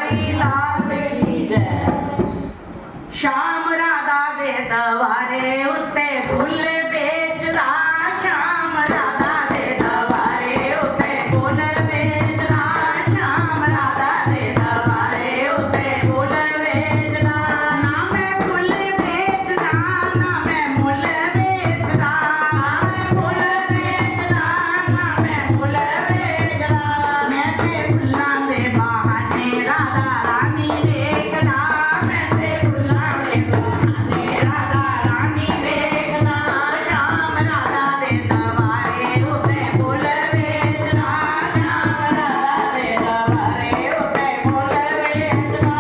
प्यारी लाल की जय। श्याम राधा दे दवारे उत्ते फुल बेचदा, श्याम राधा दे दवारे उत्ते फुल बेचदा, श्याम राधा दे दवारे उत्ते फुल बेचदा। ना मैं फुल बेचदा ना मैं मुल बेचदा, फुल बेचदा ना मैं मुल बेचदा। मैं ते फुल्लां दे बहाने राधा रानी वेखदा, मैं ते फुल्लां दे बहाने राधा रानी वेखदा। श्याम राधा दे दवारे उत्ते फुल बेचदा, श्याम राधा दे दवारे उत्ते फुल बेचदा।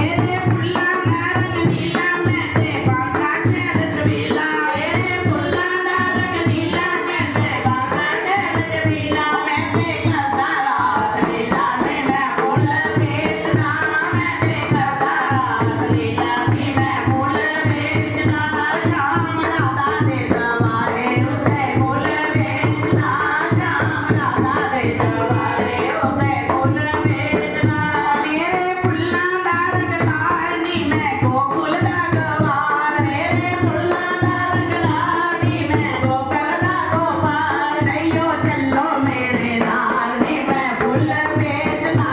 एदे फुल्लां दा रंग नीला मैं ते बांगा चैल चबीला, एदे फुल्लां दा रंग नीला मैं ते बांगा चैल चबीला। मैं ते करदा रास लीला नी मैं फुल बेचदा, मैं ते करदा रास लीला नी मैं फुल बेचदा। श्याम राधा दे दवारे उत्ते फुल बेचदा, श्याम राधा दे दवारे उत्ते फुल बेचदा। मेरे फुल्लां दा रंग लाल नी मैं गोकुल दा गवाल, मेरे फुल्लां दा रंग लाल नी मैं गोकुल दा गोपाल। सैयो चलो मेरे नाल नी मैं फुल बेचदा,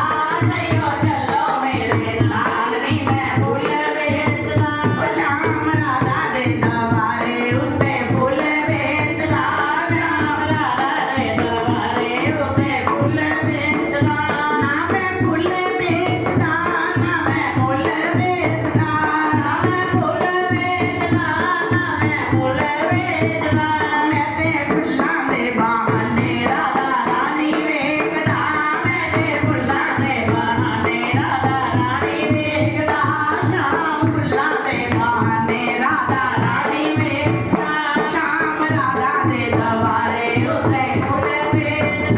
सैयो चलो मेरे नाल नी मैं फुल बेचदा। ओ श्याम राधा दे दवारे उत्ते फुल बेचदा, श्याम राधा दे दवारे उत्ते फुल बेचदा। ना मैं फुल बेचदा ना मैं मुल बेचदा, ना मैं फुल बेचदा ना मैं मुल बेचदा। मैं ते फुल्लां दे बहाने राधा रानी वेखदा, मैं ते फुल्लां दे बहाने राधा रानी वेखदा। श्याम फुल्लां दे बहाने राधा रानी वेखदा, श्याम राधा दे दवारे उत्ते फुल बेचदा।